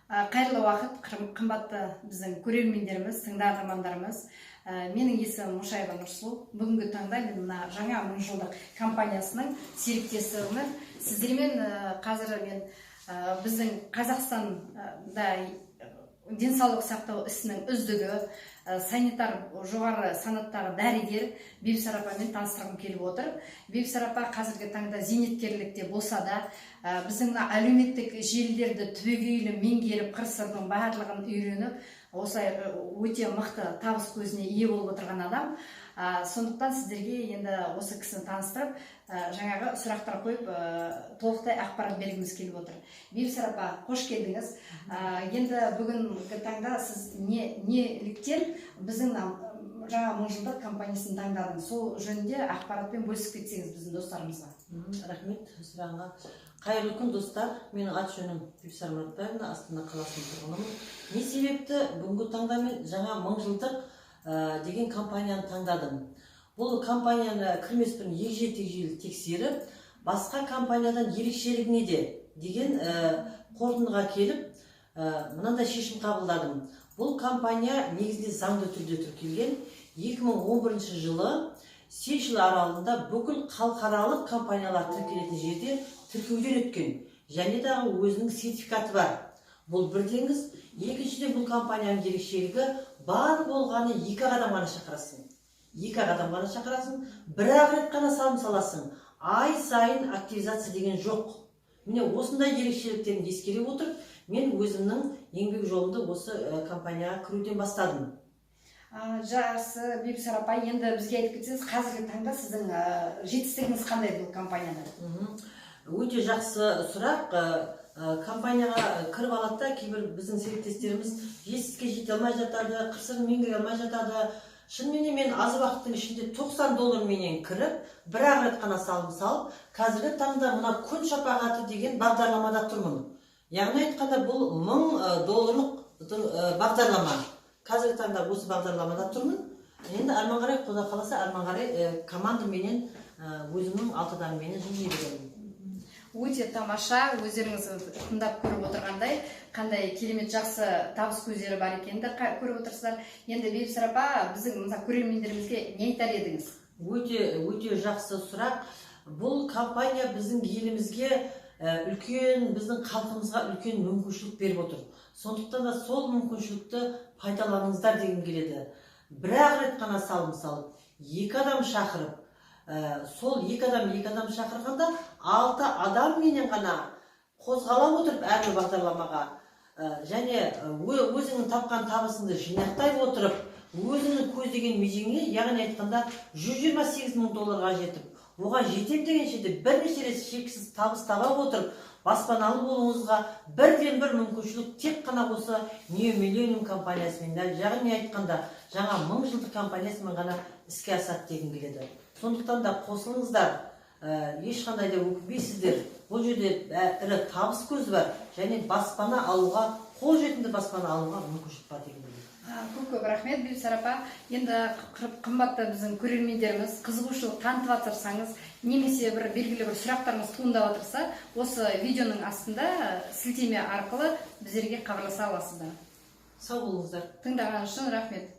Қайырлы уақыт, қымбатты біздің көрермендеріміз, тыңдармандарымыз. Менің есімім Мушаева Нұрсұлу. Бүгінгі таңда мен мына жаңа мыңжылдық компаниясының серіктесімін. Сіздермен қазір мен біздің Қазақстанда денсаулық сақтау ісінің үздігі, санитар жоғары санаттағы дәрігер Бибісара апамен таныстырғым келіп отыр. Бибісара апа қазіргі таңда зейнеткерлікте болса да, біздің әлеуметтік желілерді түбегейлі меңгеріп, қыр-сырдың барлығын үйреніп, осылай өте мықты табыс көзіне ие болып отырған адам. Сондықтан сіздерге енді осы кісіні таныстырып, жаңағы сұрақтар қойып, толықтай ақпарат бергіміз келіп отыр. Бибісара апа, қош келдіңіз. Енді бүгінгі таңда сіз неліктен біздің жаңа мыңжылдық компаниясын таңдадыңыз? Сол жөнінде ақпаратпен бөлісіп кетсеңіз біздің достарымызға. Рахмет сұрағыңа. Қайырлы күн, достар. Менің аты жөнім Бибісара Мұратбаевна, Астана қаласының тұрғынымын. Не себепті бүгінгі таңда мен жаңа мыңжылдық деген компанияны таңдадым? Бұл компанияны кірмес бұрын егжей-тегжейлі тексеріп, басқа компаниядан ерекшелігі неде деген қорытындыға келіп, мынандай шешім қабылдадым. Бұл компания негізінде заңды түрде тіркелген. 2011 жылы Сейшел аралында бүкіл халықаралық компаниялар тіркелетін жерде тіркеуден өткен. Және дағы өзінің сертификаты бар. Бұл бірдеңіз. Екіншіден, бұл компанияның ерекшелігі бар болғаны 2 адам ғана шақырасың. 2 адам ғана шақырасың, бір-ақ рет қана салым саласың. Ай сайын активизация деген жоқ. Міне осындай ерекшеліктерін ескере отырып, мен өзімнің еңбек жолымды осы компанияға кіруден бастадым. Жақсы, Бибісара апа, енді бізге айтып кетсеңіз, қазіргі таңда сіздің жетістігіңіз қандай бұл компанияда? Өте жақсы сұрақ. Компанияға кіріп алады, кейбір біздің серіктестеріміз жетістікке жете алмай жатады, қыр-сырын меңгере алмай жатады. Шынымен мен аз уақыттың ішінде $90 менен кіріп, бір-ақ рет қана салым салып, қазіргі таңда мына күн шапағаты деген бағдарламада тұрмын. Яғни айтқанда бұл $1000 бағдарлама. Қазіргі таңда осы бағдарламада тұрмын. Енді арман қарай, Құда қаласа, арман қарай команда менен, өзімнің 6 адам менен жұмыс етемін. Өте тамаша, өздеріңіз тыңдап көріп отырғандай, қандай керемет жақсы табыс көздері бар екенді көріп отырсыздар. Енді Бибісара апа, біздің көрермендерімізге не айтар едіңіз? Өте жақсы сұрақ. Бұл компания біздің елімізге үлкен, біздің халқымызға үлкен мүмкіншілік беріп отыр. Сондықтан да сол мүмкіншілікті пайдаланыңыздар дегім келеді. Бір-ақ рет қана салым салып, 2 адам шақырып, сол 2 адам шақырғанда 6 адам менен ғана қозғала отырып әрбір бағдарламаға, және өзіңнің тапқан табысыңды жинақтай отырып, өзіңнің көздеген межеңе, яғни айтқанда $128,000 жетіп, оған жетем дегенше де бірнеше рет шексіз табыс таба отырып, баспаналы болуыңызға бірден-бір мүмкіншілік тек қана осы New Millennium компаниясымен, яғни айтқанда жаңа мыңжылдық компаниясымен ғана іске асады дегім келеді. Сондықтан да қосылыңыздар, ешқандай да өкінбейсіздер. Бұл жерде ірі табыс көзі бар, және баспана алуға, қолжетімді баспана алуға мүмкіншілік бар деген. Көп рахмет, Бибісара апа. Енді қымбатты біздің көрермендеріміз қызығушылық танытып жатырсаңыз, немесе белгілі бір сұрақтарыңыз туындап жатырса, осы видеоның астында сілтеме арқылы біздерге хабарласа аласыздар. Сау болыңыздар. Тыңдаған үшін рахмет.